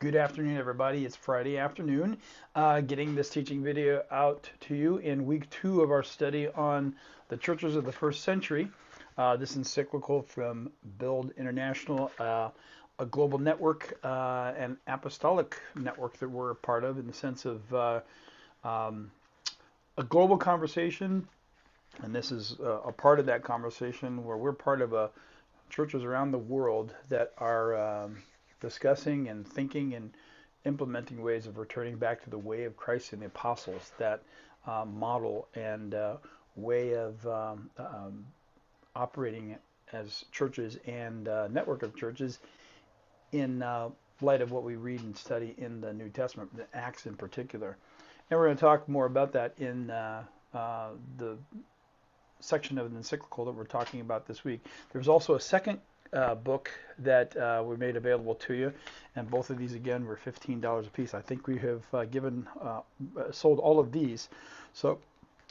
Good afternoon, everybody. It's Friday afternoon. Getting this teaching video out to you in week 2 of our study on the churches of the first century. This encyclical from Build International, a global network and apostolic network that we're a part of in the sense of um, a global conversation. And this is a part of that conversation where we're part of churches around the world that are discussing and thinking and implementing ways of returning back to the way of Christ and the apostles, that model and way of operating as churches and network of churches in light of what we read and study in the New Testament, the Acts in particular. And we're going to talk more about that in the section of the encyclical that we're talking about this week. There's also a second book that we made available to you, and both of these again were $15 a piece. I think we have sold all of these, so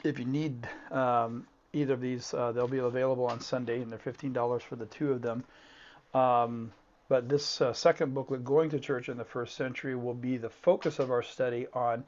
if you need either of these, they'll be available on Sunday, and they're $15 for the two of them. But this second booklet, Going to Church in the First Century, will be the focus of our study on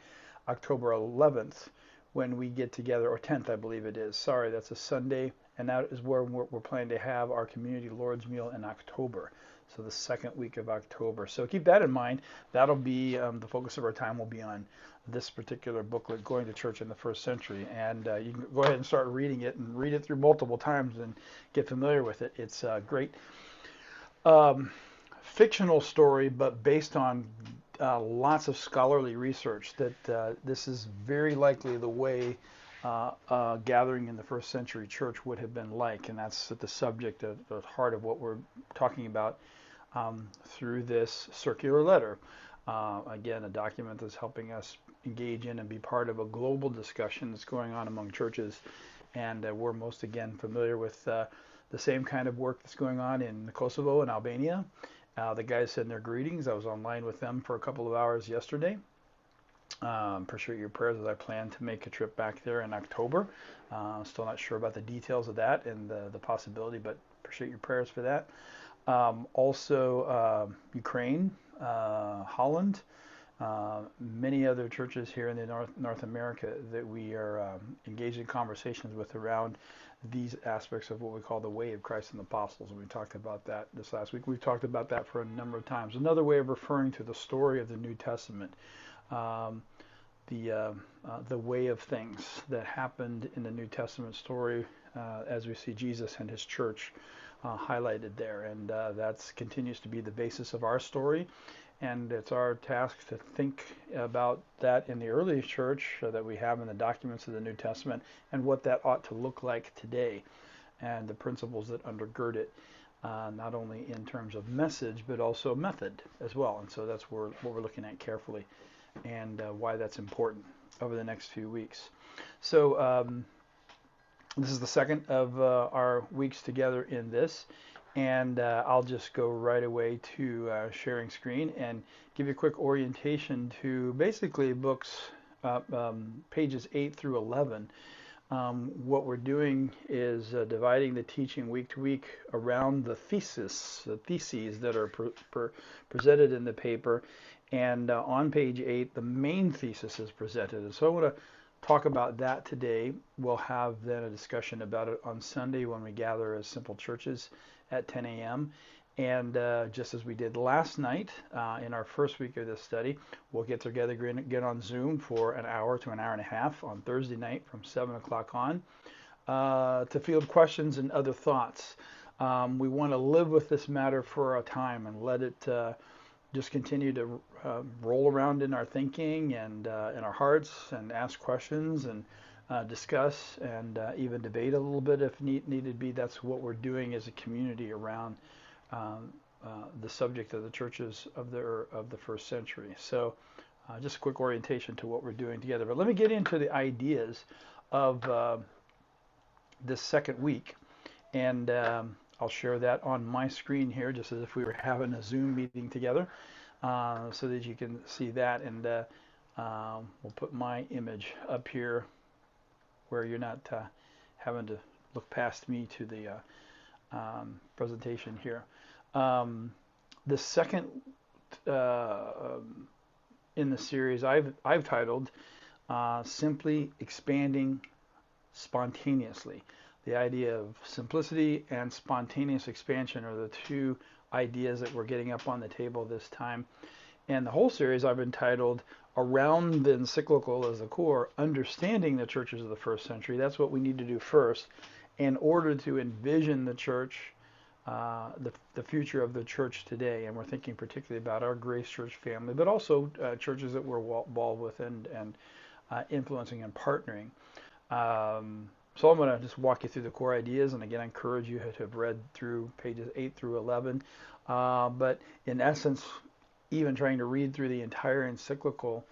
October 11th when we get together, or 10th, I believe it is. Sorry, that's a Sunday, and that is where we're planning to have our community Lord's meal in October. So the second week of October. So keep that in mind. That'll be the focus of our time will be on this particular booklet, Going to Church in the First Century. And you can go ahead and start reading it and read it through multiple times and get familiar with it. It's a great fictional story, but based on lots of scholarly research that this is very likely the way gathering in the first century church would have been like, and that's at the subject of the heart of what we're talking about through this circular letter. Again, a document that's helping us engage in and be part of a global discussion that's going on among churches, and we're most again familiar with the same kind of work that's going on in Kosovo and Albania. The guys send their greetings. I was online with them for a couple of hours yesterday. Appreciate your prayers as I plan to make a trip back there in October. Still not sure about the details of that and the possibility, but appreciate your prayers for that. Also, Ukraine, Holland, many other churches here in the North America that we are engaged in conversations with around these aspects of what we call the way of Christ and the apostles. And we talked about that this last week. We've talked about that for a number of times. Another way of referring to the story of the New Testament, the way of things that happened in the New Testament story as we see Jesus and his church highlighted there. And that continues to be the basis of our story. And it's our task to think about that in the early church that we have in the documents of the New Testament and what that ought to look like today and the principles that undergird it, not only in terms of message but also method as well. And so that's what we're looking at carefully and why that's important over the next few weeks. So this is the second of our weeks together in this. And I'll just go right away to sharing screen and give you a quick orientation to basically books, pages 8 through 11. What we're doing is dividing the teaching week to week around the theses that are presented in the paper. And on page 8, the main thesis is presented. And so I want to talk about that today. We'll have then a discussion about it on Sunday when we gather as simple churches at 10 a.m. And just as we did last night in our first week of this study, we'll get together again on Zoom for an hour to an hour and a half on Thursday night from 7 o'clock on to field questions and other thoughts. We want to live with this matter for a time and let it just continue to roll around in our thinking and in our hearts and ask questions and discuss and even debate a little bit if needed be. That's what we're doing as a community around the subject of the churches of the first century. So just a quick orientation to what we're doing together. But let me get into the ideas of this second week. And I'll share that on my screen here just as if we were having a Zoom meeting together so that you can see that. And we'll put my image up here where you're not having to look past me to the presentation here. The second in the series I've titled Simply Expanding Spontaneously. The idea of simplicity and spontaneous expansion are the two ideas that we're getting up on the table this time. And the whole series I've entitled Around the Encyclical as the Core, Understanding the Churches of the First Century. That's what we need to do first in order to envision the church, the future of the church today. And we're thinking particularly about our Grace Church family, but also churches that we're involved with and influencing and partnering. So I'm going to just walk you through the core ideas, and again, I encourage you to have read through pages 8 through 11. But in essence, even trying to read through the entire encyclical,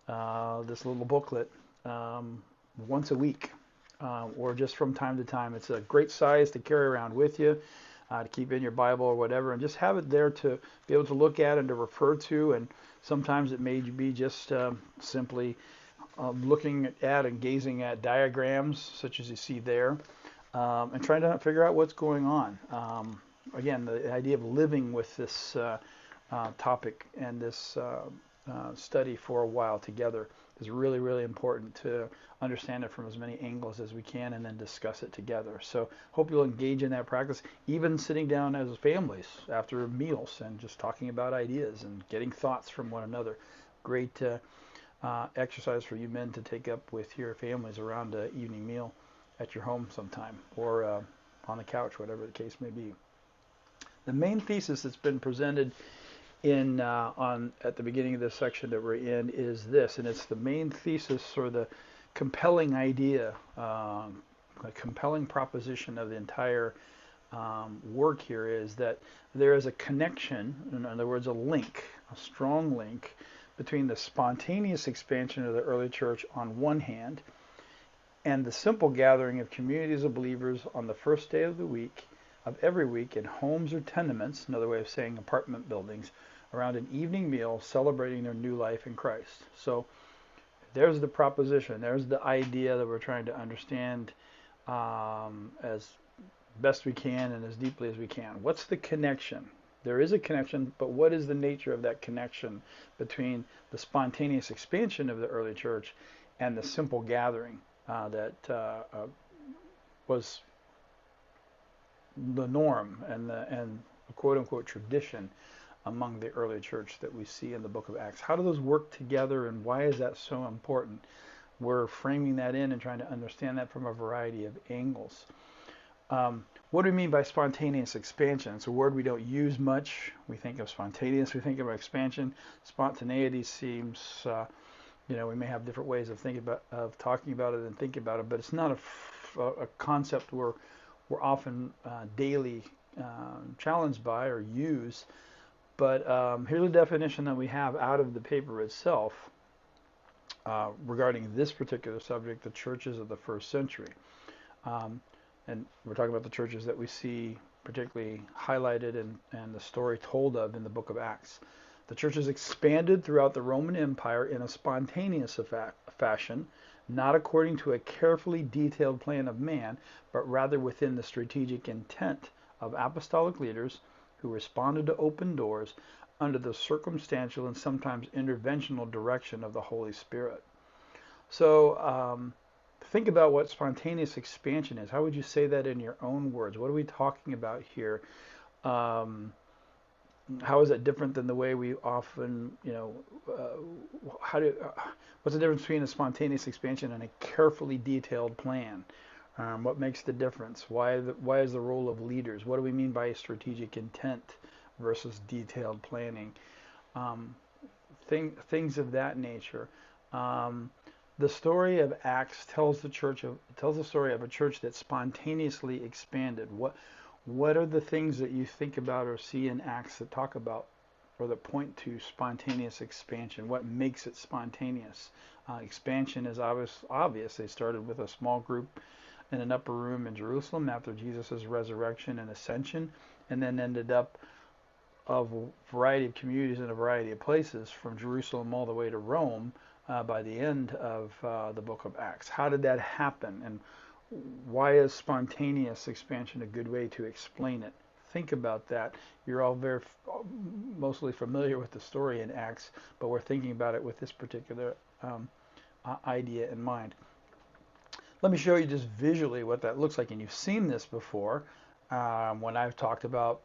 this little booklet, once a week, or just from time to time. It's a great size to carry around with you, to keep in your Bible or whatever, and just have it there to be able to look at and to refer to. And sometimes it may be just simply looking at and gazing at diagrams such as you see there, and trying to figure out what's going on. Again, the idea of living with this topic and this study for a while together is really, really important to understand it from as many angles as we can and then discuss it together. So hope you'll engage in that practice, even sitting down as families after meals and just talking about ideas and getting thoughts from one another. Great exercise for you men to take up with your families around an evening meal at your home sometime, or on the couch, whatever the case may be. The main thesis that's been presented in at the beginning of this section that we're in is this, and it's the main thesis, or the compelling idea, a compelling proposition of the entire work here, is that there is a connection, in other words, a link, a strong link, between the spontaneous expansion of the early church on one hand and the simple gathering of communities of believers on the first day of the week, of every week, in homes or tenements, another way of saying apartment buildings, around an evening meal celebrating their new life in Christ. So there's the proposition, there's the idea that we're trying to understand as best we can and as deeply as we can. What's the connection? There is a connection, but what is the nature of that connection between the spontaneous expansion of the early church and the simple gathering that was the norm and the quote-unquote tradition among the early church that we see in the book of Acts? How do those work together, and why is that so important? We're framing that in and trying to understand that from a variety of angles. What do we mean by spontaneous expansion? It's a word we don't use much. We think of spontaneous, we think of expansion. Spontaneity seems, we may have different ways of talking about it and thinking about it, but it's not a concept we're often daily challenged by or use. But here's a definition that we have out of the paper itself regarding this particular subject, the churches of the first century. And we're talking about the churches that we see particularly highlighted and the story told of in the book of Acts. The churches expanded throughout the Roman Empire in a spontaneous fashion, not according to a carefully detailed plan of man, but rather within the strategic intent of apostolic leaders who responded to open doors under the circumstantial and sometimes interventional direction of the Holy Spirit. So think about what spontaneous expansion is. How would you say that in your own words? What are we talking about here? How is it different than the way we often, what's the difference between a spontaneous expansion and a carefully detailed plan? What makes the difference? Why is the role of leaders? What do we mean by strategic intent versus detailed planning? Things of that nature. The story of Acts tells the story of a church that spontaneously expanded. What are the things that you think about or see in Acts that talk about or that point to spontaneous expansion? What makes it spontaneous? Expansion is obvious. They started with a small group in an upper room in Jerusalem after Jesus' resurrection and ascension, and then ended up of a variety of communities in a variety of places, from Jerusalem all the way to Rome, by the end of the book of Acts. How did that happen, and why is spontaneous expansion a good way to explain it? think about that. You're all mostly familiar with the story in Acts, but we're thinking about it with this particular idea in mind. Let me show you just visually what that looks like, and you've seen this before when I've talked about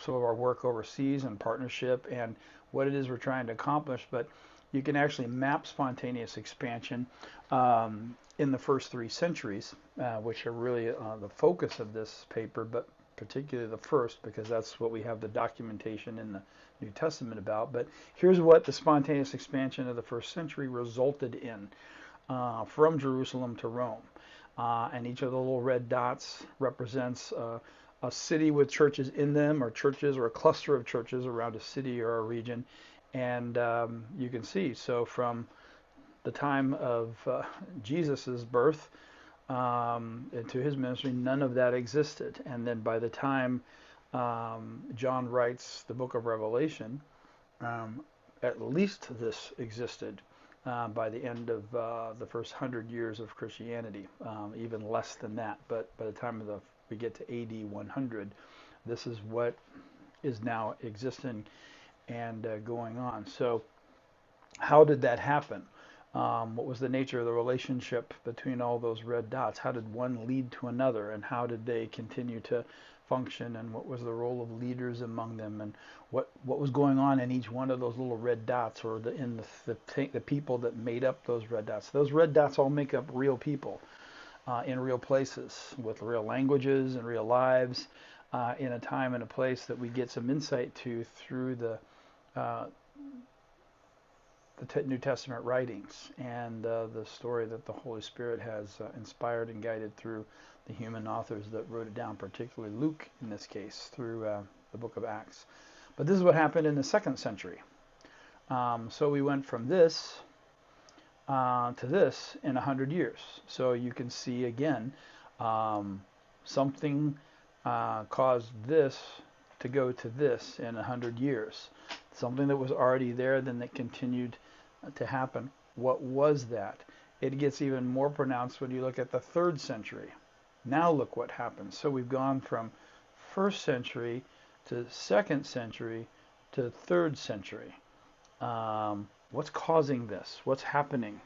some of our work overseas and partnership and what it is we're trying to accomplish, but you can actually map spontaneous expansion in the first 3 centuries, which are really the focus of this paper, but particularly the first, because that's what we have the documentation in the New Testament about. But here's what the spontaneous expansion of the first century resulted in from Jerusalem to Rome. And each of the little red dots represents a city with churches in them, or churches, or a cluster of churches around a city or a region. And you can see, so from the time of Jesus's birth into his ministry, none of that existed. And then by the time John writes the book of Revelation, at least this existed by the end of the first 100 years of Christianity, even less than that. But by the time we get to AD 100, this is what is now existing and going on. So how did that happen? What was the nature of the relationship between all those red dots? How did one lead to another, and how did they continue to function, and what was the role of leaders among them, and what was going on in each one of those little red dots, or the people that made up those red dots? Those red dots all make up real people in real places with real languages and real lives in a time and a place that we get some insight to through the New Testament writings and the story that the Holy Spirit has inspired and guided through the human authors that wrote it down, particularly Luke in this case, through the book of Acts. But this is what happened in the 2nd century. So we went from this to this in 100 years. So you can see again, something caused this to go to this in 100 years. Something that was already there, then that continued to happen. What was that? It gets even more pronounced when you look at the 3rd century. Now look what happens. So we've gone from 1st century to 2nd century to 3rd century. What's causing this? What's happening?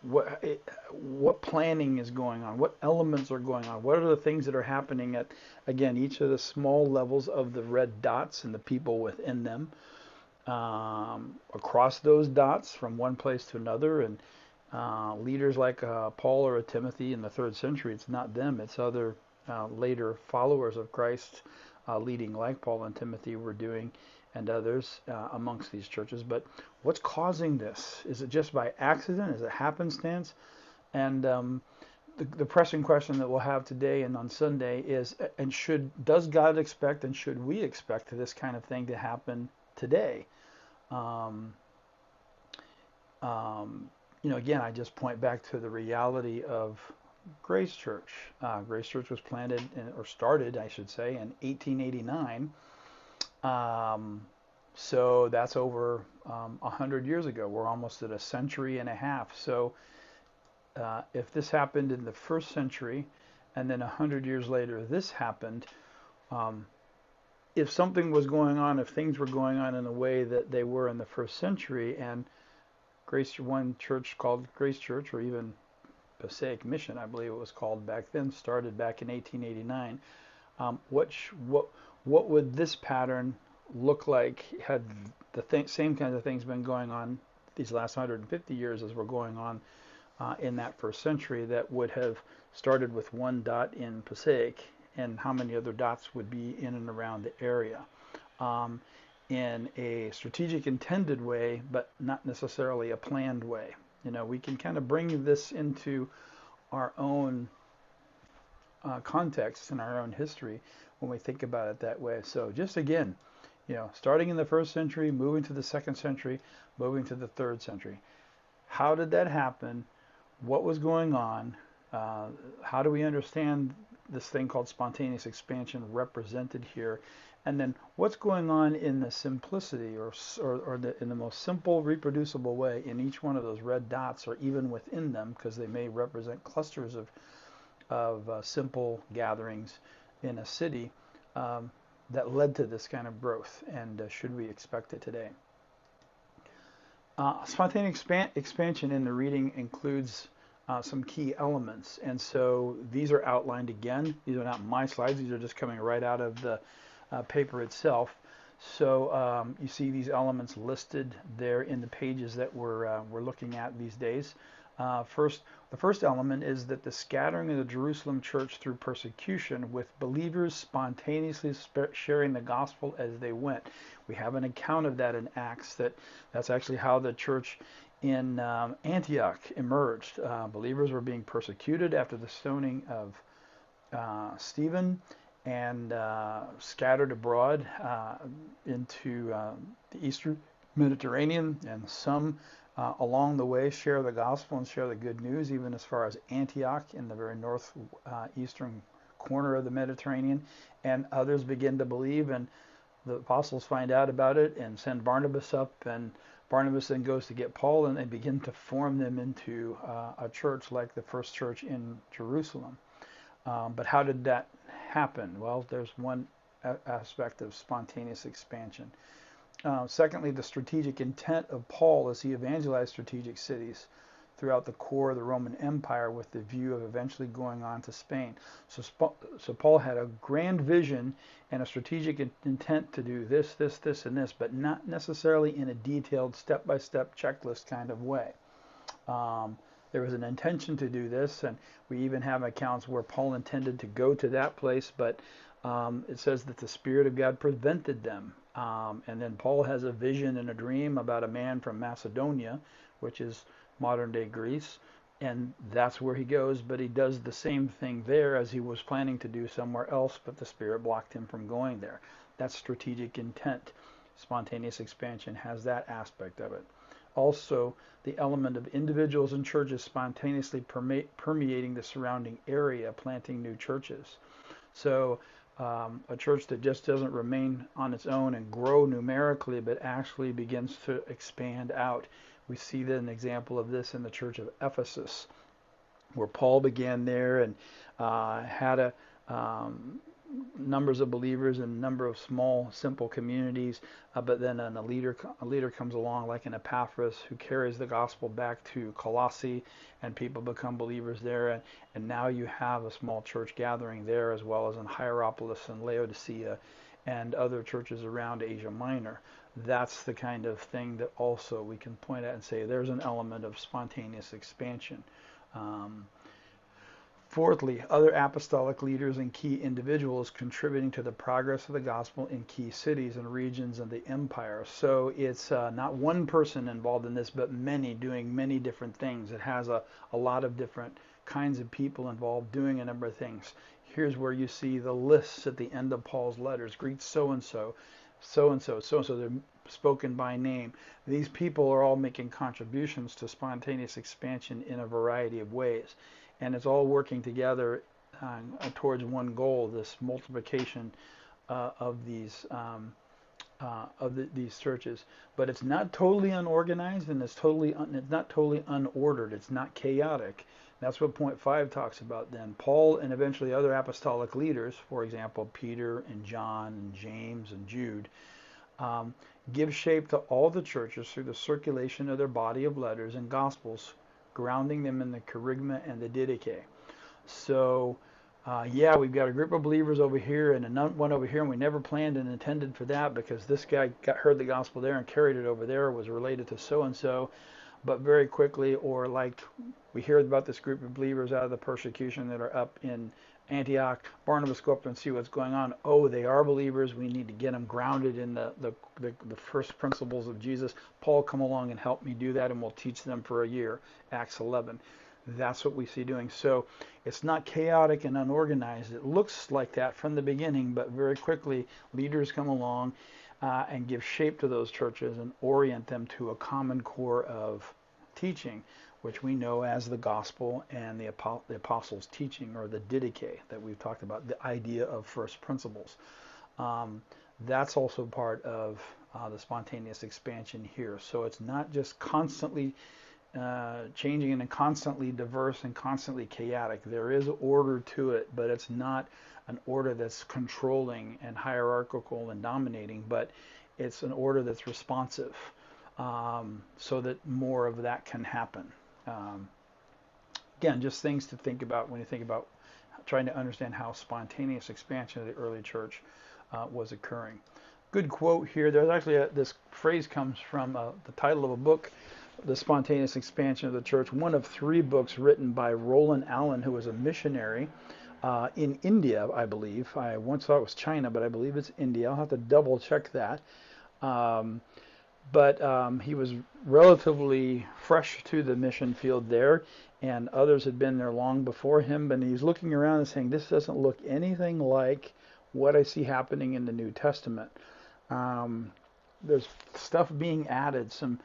What planning is going on? What elements are going on? What are the things that are happening at, again, each of the small levels of the red dots and the people within them, across those dots from one place to another, and leaders like Paul or Timothy in the 3rd century, it's not them, it's other later followers of Christ leading like Paul and Timothy were doing, and others amongst these churches. But what's causing this? Is it just by accident? Is it happenstance? And the pressing question that we'll have today and on Sunday is, and does God expect, and should we expect this kind of thing to happen today? Again, I just point back to the reality of Grace Church. Grace Church was planted, or started, I should say, in 1889. So that's over 100 years ago. We're almost at a century and a half. So if this happened in the 1st century, and then 100 years later this happened, if something was going on, if things were going on in the way that they were in the 1st century, and one church called Grace Church, or even Passaic Mission, I believe it was called back then, started back in 1889, what would this pattern look like had the same kinds of things been going on these last 150 years as were going on in that 1st century, that would have started with one dot in Passaic, and how many other dots would be in and around the area in a strategic, intended way, but not necessarily a planned way. We can kind of bring this into our own context and our own history when we think about it that way. So just again, starting in the 1st century, moving to the 2nd century, moving to the 3rd century. How did that happen? What was going on? How do we understand this thing called spontaneous expansion represented here? And then what's going on in the simplicity, or in the most simple, reproducible way in each one of those red dots, or even within them, because they may represent clusters of simple gatherings in a city that led to this kind of growth, and should we expect it today? Spontaneous expansion in the reading includes some key elements, and so these are outlined again. These are not my slides, these are just coming right out of the paper itself. So you see these elements listed there in the pages that we're looking at these days. The first element is that the scattering of the Jerusalem church through persecution, with believers spontaneously sharing the gospel as they went. We have an account of that in Acts. That's actually how the church in Antioch emerged. Believers were being persecuted after the stoning of Stephen, and scattered abroad into the eastern Mediterranean, and some along the way share the gospel and share the good news, even as far as Antioch in the very northeastern corner of the Mediterranean, and others begin to believe, and the apostles find out about it and send Barnabas up, and Barnabas then goes to get Paul, and they begin to form them into a church like the first church in Jerusalem. But how did that happen? Well, there's one aspect of spontaneous expansion. Secondly, the strategic intent of Paul as he evangelized strategic cities throughout the core of the Roman Empire with the view of eventually going on to Spain. So Paul had a grand vision and a strategic intent to do this, and this, but not necessarily in a detailed step-by-step checklist kind of way. There was an intention to do this, and we even have accounts where Paul intended to go to that place, but it says that the Spirit of God prevented them. And then Paul has a vision and a dream about a man from Macedonia, which is modern-day Greece, and that's where he goes, but he does the same thing there as he was planning to do somewhere else, but the Spirit blocked him from going there. That's strategic intent. Spontaneous expansion has that aspect of it. Also, the element of individuals and churches spontaneously permeating the surrounding area, planting new churches. So a church that just doesn't remain on its own and grow numerically, but actually begins to expand out. We see an example of this in the church of Ephesus, where Paul began there and had numbers of believers and a number of small, simple communities, but then a leader comes along like an Epaphras who carries the gospel back to Colossae, and people become believers there, and now you have a small church gathering there, as well as in Hierapolis and Laodicea and other churches around Asia Minor. That's the kind of thing that also we can point at and say there's an element of spontaneous expansion. Fourthly, other apostolic leaders and key individuals contributing to the progress of the gospel in key cities and regions of the empire. So it's not one person involved in this, but many doing many different things. It has a lot of different kinds of people involved doing a number of things. Here's where you see the lists at the end of Paul's letters. Greet so-and-so, so-and-so, so-and-so. They're spoken by name. These people are all making contributions to spontaneous expansion in a variety of ways. And it's all working together towards one goal, this multiplication of these these churches. But it's not totally unorganized, and it's not totally unordered. It's not chaotic. That's what point 5 talks about then. Paul and eventually other apostolic leaders, for example, Peter and John and James and Jude, give shape to all the churches through the circulation of their body of letters and gospels, grounding them in the kerygma and the didache. So, we've got a group of believers over here and one over here, and we never planned and intended for that because this guy heard the gospel there and carried it over there, was related to so-and-so. But very quickly, or like we hear about this group of believers out of the persecution that are up in Antioch, Barnabas go up and see what's going on. Oh, they are believers. We need to get them grounded in the first principles of Jesus. Paul, come along and help me do that, and we'll teach them for a year. Acts 11. That's what we see doing. So it's not chaotic and unorganized. It looks like that from the beginning, but very quickly leaders come along and give shape to those churches and orient them to a common core of teaching, which we know as the gospel and the apostles' teaching, or the didache that we've talked about, the idea of first principles. That's also part of the spontaneous expansion here. So it's not just constantly changing and constantly diverse and constantly chaotic. There is order to it, but it's not an order that's controlling and hierarchical and dominating, but it's an order that's responsive, so that more of that can happen. Um, Again, just things to think about when you think about trying to understand how spontaneous expansion of the early church was occurring. Good quote here. There's actually this phrase comes from the title of a book, The Spontaneous Expansion of the Church, one of 3 books written by Roland Allen, who was a missionary in India, I believe. I once thought it was China, but I believe it's India. I'll have to double check that. Um, but he was relatively fresh to the mission field there, and others had been there long before him. And he's looking around and saying, this doesn't look anything like what I see happening in the New Testament. There's stuff being added. Some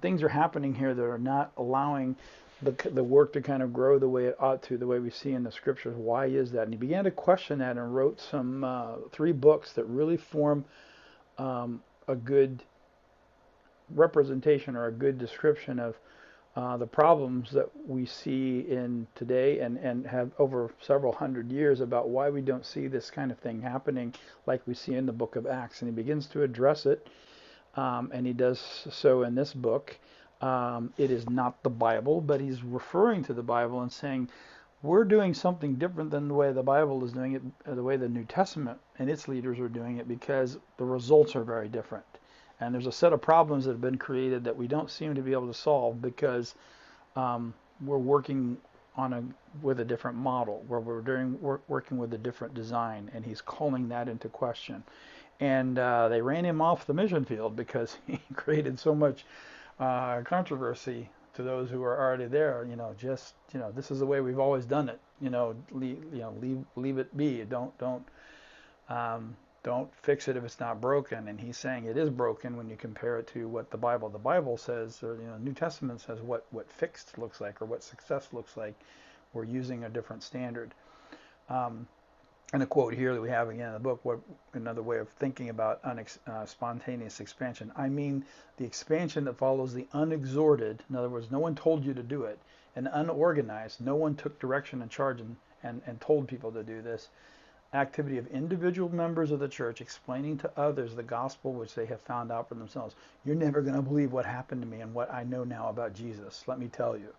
things are happening here that are not allowing the work to kind of grow the way it ought to, the way we see in the scriptures. Why is that? And he began to question that and wrote some 3 books that really form a good representation or a good description of the problems that we see in today and have over several hundred years about why we don't see this kind of thing happening like we see in the book of Acts. And he begins to address it, and he does so in this book. It is not the Bible, but he's referring to the Bible and saying, we're doing something different than the way the Bible is doing it, the way the New Testament and its leaders are doing it, because the results are very different. And there's a set of problems that have been created that we don't seem to be able to solve because we're working with a different model, where we're working with a different design, and he's calling that into question. And they ran him off the mission field because he created so much controversy to those who are already there. This is the way we've always done it. Leave it be. Don't fix it if it's not broken. And he's saying it is broken when you compare it to what the Bible says, or New Testament says what fixed looks like or what success looks like. We're using a different standard. And a quote here that we have again in the book, another way of thinking about spontaneous expansion. I mean the expansion that follows the unexhorted, in other words, no one told you to do it, and unorganized, no one took direction and charge and told people to do this, activity of individual members of the church explaining to others the gospel which they have found out for themselves. You're never going to believe what happened to me and what I know now about Jesus, let me tell you.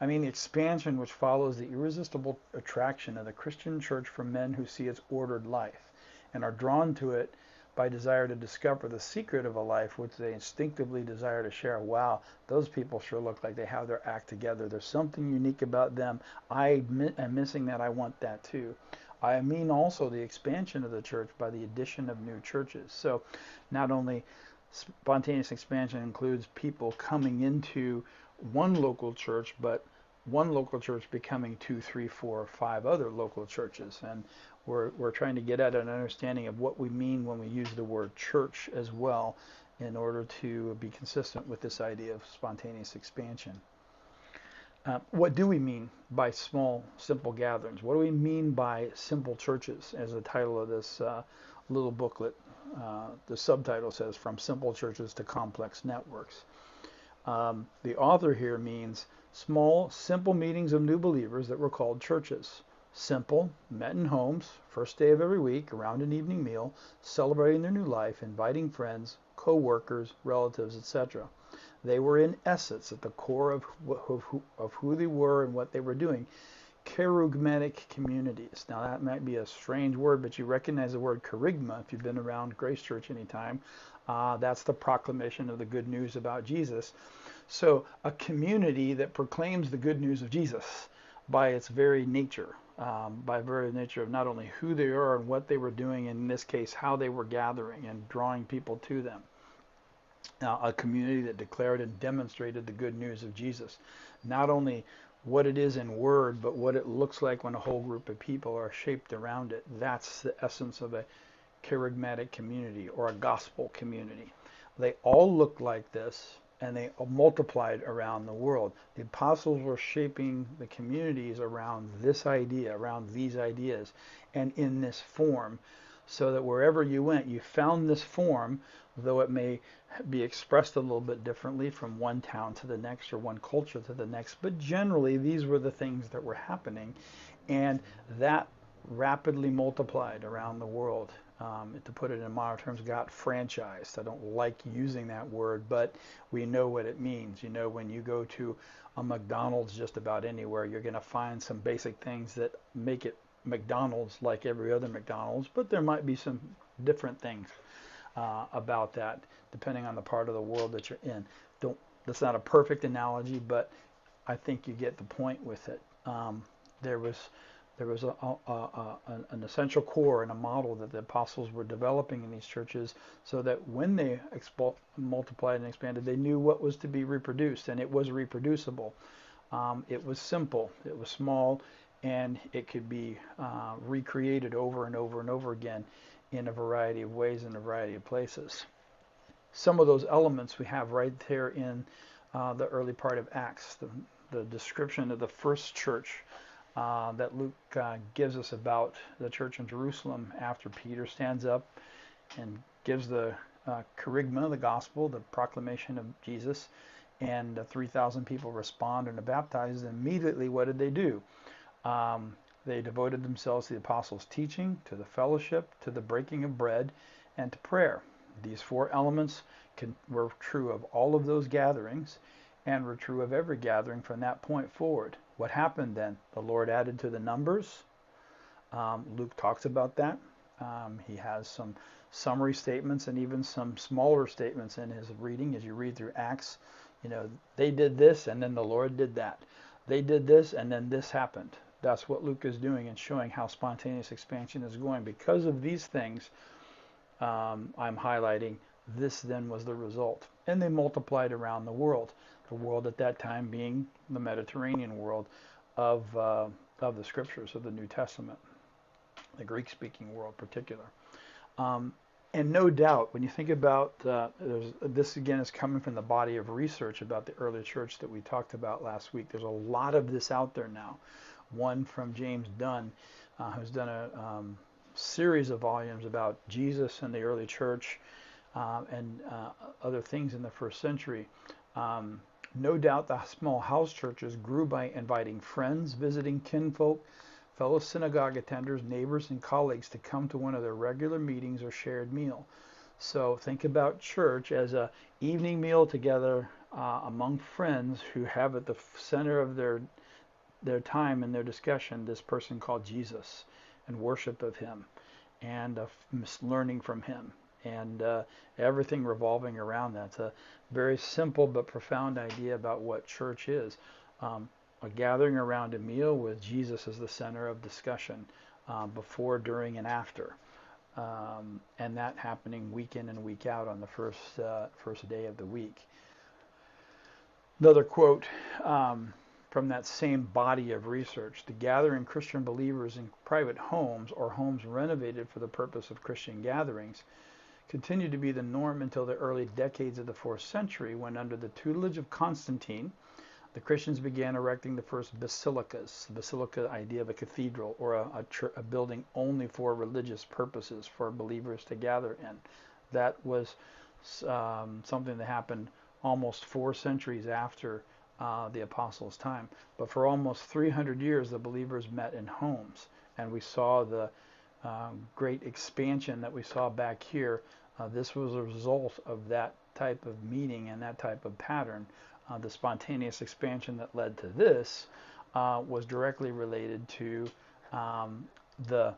I mean the expansion which follows the irresistible attraction of the Christian church from men who see its ordered life and are drawn to it by desire to discover the secret of a life which they instinctively desire to share. Wow, those people sure look like they have their act together. There's something unique about them. I am missing that. I want that too. I mean also the expansion of the church by the addition of new churches. So not only spontaneous expansion includes people coming into one local church, but one local church becoming 2, 3, 4, 5 other local churches. And we're trying to get at an understanding of what we mean when we use the word church as well, in order to be consistent with this idea of spontaneous expansion. What do we mean by small, simple gatherings? What do we mean by simple churches, as the title of this little booklet, the subtitle says, From Simple Churches to Complex Networks. The author here means small, simple meetings of new believers that were called churches. Simple, met in homes, first day of every week, around an evening meal, celebrating their new life, inviting friends, co-workers, relatives, etc. They were in essence at the core of who they were and what they were doing. Kerygmatic communities. Now that might be a strange word, but you recognize the word kerygma if you've been around Grace Church any time. That's the proclamation of the good news about Jesus. So a community that proclaims the good news of Jesus by its very nature, by very nature of not only who they are and what they were doing, in this case how they were gathering and drawing people to them. A community that declared and demonstrated the good news of Jesus. Not only what it is in word, but what it looks like when a whole group of people are shaped around it. That's the essence of a kerygmatic community or a gospel community. They all looked like this, and they multiplied around the world. The apostles were shaping the communities around this idea, around these ideas, and in this form. so that wherever you went, you found this form, though it may be expressed a little bit differently from one town to the next or one culture to the next. But generally, these were the things that were happening, and that rapidly multiplied around the world. To put it in modern terms, got franchised. I don't like using that word, but we know what it means. You know, when you go to a McDonald's just about anywhere, you're going to find some basic things that make it McDonald's like every other McDonald's, but there might be some different things about that depending on the part of the world that you're in. That's not a perfect analogy, but I think you get the point with it. There was an essential core and a model that the apostles were developing in these churches, so that when they multiplied and expanded, they knew what was to be reproduced, and it was reproducible. It was simple, it was small, and it could be recreated over and over and over again in a variety of ways in a variety of places. Some of those elements we have right there in the early part of Acts, the description of the first church that Luke gives us about the church in Jerusalem after Peter stands up and gives the kerygma of the gospel, the proclamation of Jesus, and 3,000 people respond and are baptized. And immediately, what did they do? They devoted themselves to the apostles' teaching, to the fellowship, to the breaking of bread, and to prayer. These four elements were true of all of those gatherings and were true of every gathering from that point forward. What happened then? The Lord added to the numbers. Luke talks about that. He has some summary statements and even some smaller statements in his reading as you read through Acts. You know, they did this and then the Lord did that. They did this and then this happened. That's what Luke is doing and showing how spontaneous expansion is going. Because of these things, I'm highlighting this then was the result. And they multiplied around the world at that time being the Mediterranean world of the scriptures of the New Testament, the Greek-speaking world in particular. And no doubt, when you think about this again is coming from the body of research about the early church that we talked about last week. There's a lot of this out there now. One from James Dunn, who's done a series of volumes about Jesus and the early church and other things in the first century. No doubt the small house churches grew by inviting friends, visiting kinfolk, fellow synagogue attenders, neighbors, and colleagues to come to one of their regular meetings or shared meal. So think about church as an evening meal together among friends who have at the center of their time and their discussion this person called Jesus and worship of him and learning from him. And everything revolving around that. It's a very simple but profound idea about what church is. A gathering around a meal with Jesus as the center of discussion before, during, and after. And that happening week in and week out on the first day of the week. Another quote from that same body of research. The gathering Christian believers in private homes or homes renovated for the purpose of Christian gatherings continued to be the norm until the early decades of the 4th century, when under the tutelage of Constantine, the Christians began erecting the first basilicas. The basilica idea of a cathedral or a building only for religious purposes for believers to gather in. That was something that happened almost 4 centuries after the apostles' time. But for almost 300 years, the believers met in homes. And we saw the great expansion that we saw back here. This was a result of that type of meeting and that type of pattern. The spontaneous expansion that led to this was directly related to the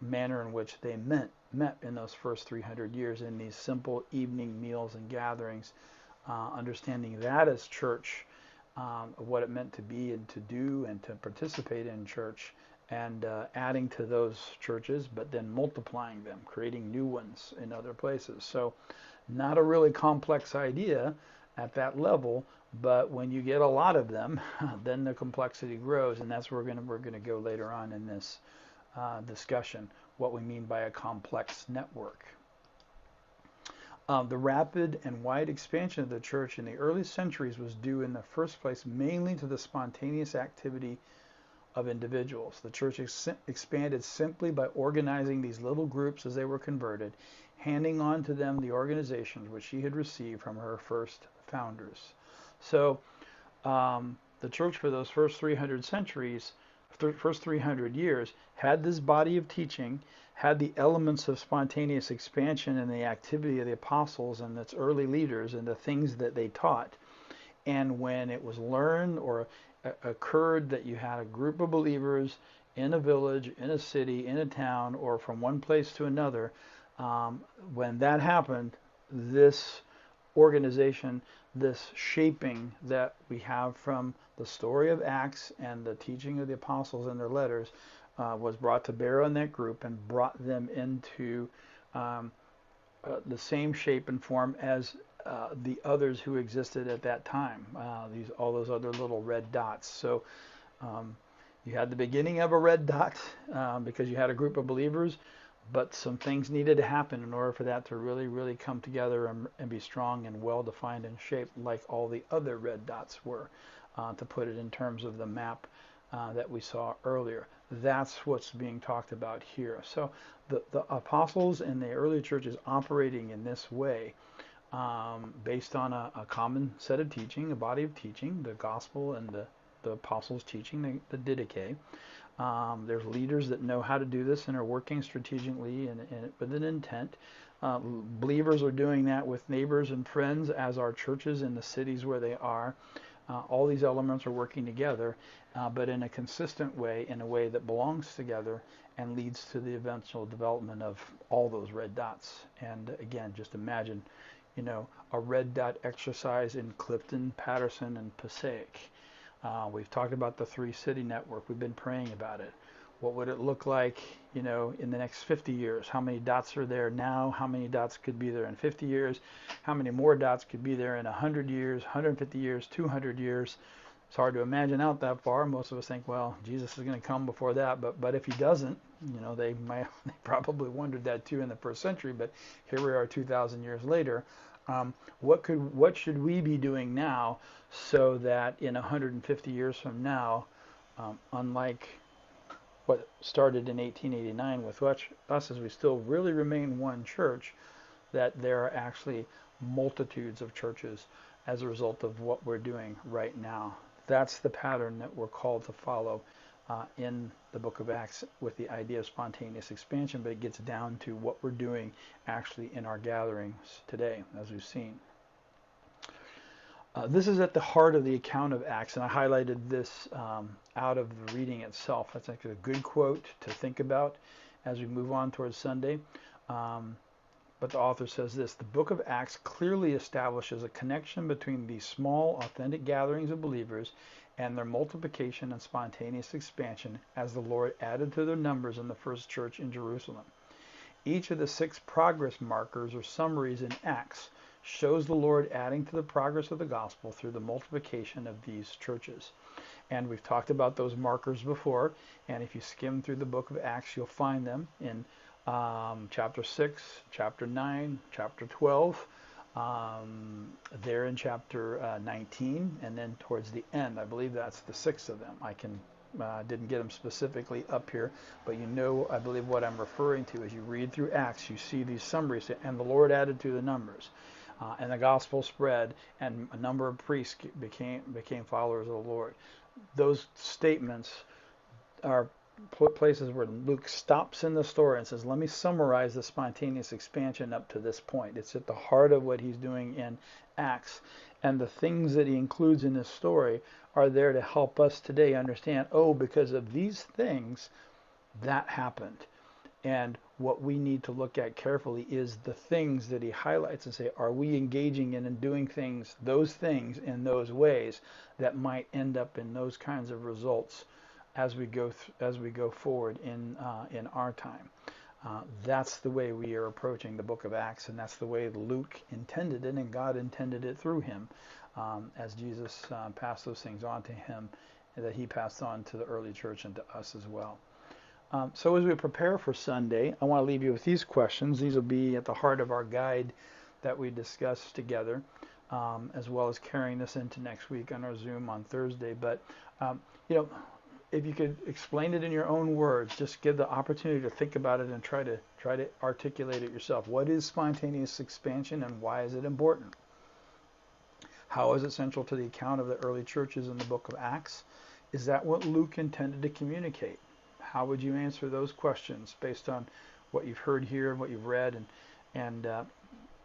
manner in which they met in those first 300 years in these simple evening meals and gatherings, understanding that as church, what it meant to be and to do and to participate in church, and adding to those churches, but then multiplying them, creating new ones in other places. So not a really complex idea at that level, but when you get a lot of them, then the complexity grows, and that's where we're going to go later on in this discussion, what we mean by a complex network. The rapid and wide expansion of the church in the early centuries was due in the first place mainly to the spontaneous activity of individuals. The church expanded simply by organizing these little groups as they were converted, handing on to them the organizations which she had received from her first founders. So the church for those first 300 centuries, first 300 years, had this body of teaching, had the elements of spontaneous expansion and the activity of the apostles and its early leaders and the things that they taught. And when it was learned or occurred that you had a group of believers in a village, in a city, in a town, or from one place to another, when that happened, this organization, this shaping that we have from the story of Acts and the teaching of the apostles and their letters was brought to bear on that group and brought them into the same shape and form as the others who existed at that time. All those other little red dots. So you had the beginning of a red dot because you had a group of believers, but some things needed to happen in order for that to really, really come together and be strong and well-defined and shaped like all the other red dots were, to put it in terms of the map that we saw earlier. That's what's being talked about here. So the apostles and the early church is operating in this way, based on a common set of teaching, a body of teaching, the gospel and the apostles' teaching, the Didache. There's leaders that know how to do this and are working strategically and with an intent. Believers are doing that with neighbors and friends, as are churches in the cities where they are. All these elements are working together, but in a consistent way, in a way that belongs together and leads to the eventual development of all those red dots. And again, just imagine, a red dot exercise in Clifton, Patterson, and Passaic. We've talked about the 3-city network. We've been praying about it. What would it look like, in the next 50 years? How many dots are there now? How many dots could be there in 50 years? How many more dots could be there in 100 years, 150 years, 200 years? It's hard to imagine out that far. Most of us think, well, Jesus is going to come before that. But if he doesn't, they probably wondered that too in the first century. But here we are 2,000 years later. What should we be doing now so that in 150 years from now, unlike what started in 1889 with us, as we still really remain one church, that there are actually multitudes of churches as a result of what we're doing right now. That's the pattern that we're called to follow in the book of Acts, with the idea of spontaneous expansion, but it gets down to what we're doing actually in our gatherings today, as we've seen. This is at the heart of the account of Acts, and I highlighted this out of the reading itself. That's actually a good quote to think about as we move on towards Sunday. But the author says this: the book of Acts clearly establishes a connection between these small, authentic gatherings of believers and their multiplication and spontaneous expansion as the Lord added to their numbers in the first church in Jerusalem. Each of the 6 progress markers or summaries in Acts shows the Lord adding to the progress of the gospel through the multiplication of these churches. And we've talked about those markers before, and if you skim through the book of Acts, you'll find them in chapter 6, chapter 9, chapter 12, there in chapter 19, and then towards the end. I believe that's the 6 of them. I didn't get them specifically up here, but I believe what I'm referring to. As you read through Acts, you see these summaries, and the Lord added to the numbers, and the gospel spread, and a number of priests became followers of the Lord. Those statements are places where Luke stops in the story and says, let me summarize the spontaneous expansion up to this point. It's at the heart of what he's doing in Acts. And the things that he includes in this story are there to help us today understand, because of these things, that happened. And what we need to look at carefully is the things that he highlights and say, are we engaging in and doing those things in those ways that might end up in those kinds of results as we go forward in our time. That's the way we are approaching the book of Acts, and that's the way Luke intended it, and God intended it through him, as Jesus passed those things on to him, and that he passed on to the early church and to us as well. So as we prepare for Sunday, I want to leave you with these questions. These will be at the heart of our guide that we discuss together, as well as carrying this into next week on our Zoom on Thursday. But if you could explain it in your own words, just give the opportunity to think about it and try to articulate it yourself. What is spontaneous expansion and why is it important? How is it central to the account of the early churches in the book of Acts? Is that what Luke intended to communicate? How would you answer those questions based on what you've heard here and what you've read and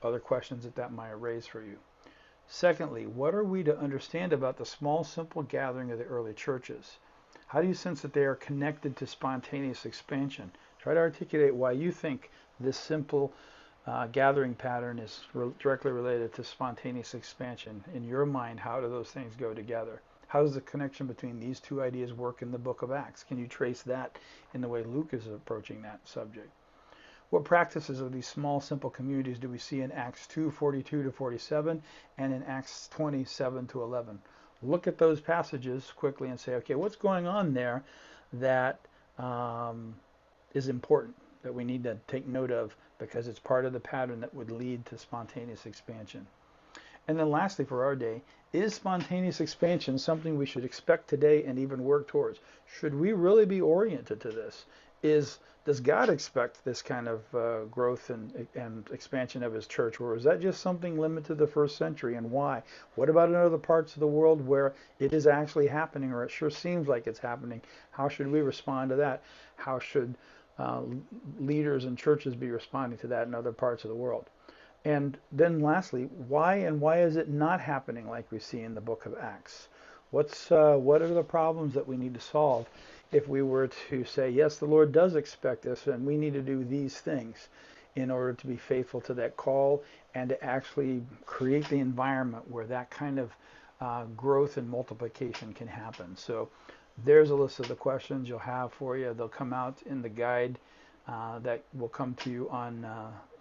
other questions that might raise for you? Secondly, what are we to understand about the small, simple gathering of the early churches? How do you sense that they are connected to spontaneous expansion? Try to articulate why you think this simple gathering pattern is directly related to spontaneous expansion. In your mind, how do those things go together? How does the connection between these two ideas work in the book of Acts? Can you trace that in the way Luke is approaching that subject? What practices of these small, simple communities do we see in Acts 2:42 to 47 and in Acts 27 to 11? Look at those passages quickly and say, okay, what's going on there that is important, that we need to take note of because it's part of the pattern that would lead to spontaneous expansion. And then lastly, for our day, is spontaneous expansion something we should expect today and even work towards? Should we really be oriented to this? Does God expect this kind of growth and expansion of his church, or is that just something limited to the first century, and why? What about in other parts of the world where it is actually happening, or it sure seems like it's happening? How should we respond to that? How should leaders and churches be responding to that in other parts of the world? And then lastly, why is it not happening like we see in the book of Acts? What are the problems that we need to solve if we were to say, yes, the Lord does expect this, and we need to do these things in order to be faithful to that call and to actually create the environment where that kind of growth and multiplication can happen. So there's a list of the questions you'll have for you. They'll come out in the guide that will come to you on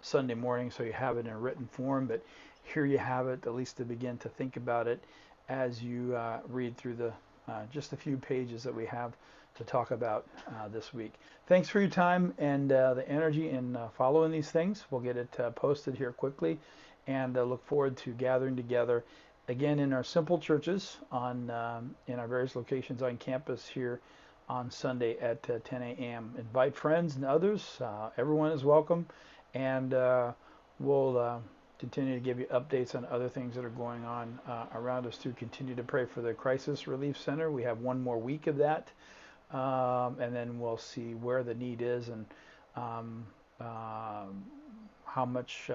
Sunday morning, so you have it in a written form. But here you have it, at least to begin to think about it as you read through the just a few pages that we have to talk about this week. Thanks for your time and the energy in following these things. We'll get it posted here quickly, and look forward to gathering together again in our simple churches in our various locations on campus here on Sunday at 10 a.m. Invite friends and others. Everyone is welcome, and we'll continue to give you updates on other things that are going on around us too. Continue to pray for the Crisis Relief Center. We have one more week of that, and then we'll see where the need is and how much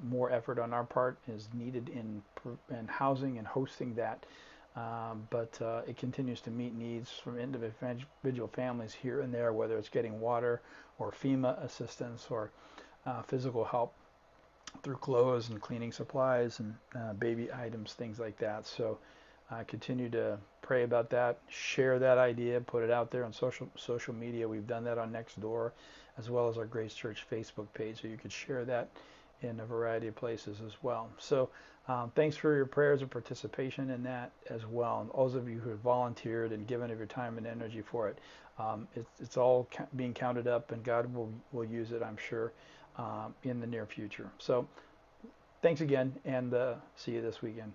more effort on our part is needed in housing and hosting that. But it continues to meet needs from individual families here and there, whether it's getting water or FEMA assistance or physical help through clothes and cleaning supplies and baby items, things like that. So continue to pray about that, share that idea, put it out there on social media. We've done that on Nextdoor, as well as our Grace Church Facebook page, so you could share that in a variety of places as well. So thanks for your prayers and participation in that as well, and all of you who have volunteered and given of your time and energy for it. It's all being counted up, and God will use it, I'm sure, in the near future. So thanks again, and see you this weekend.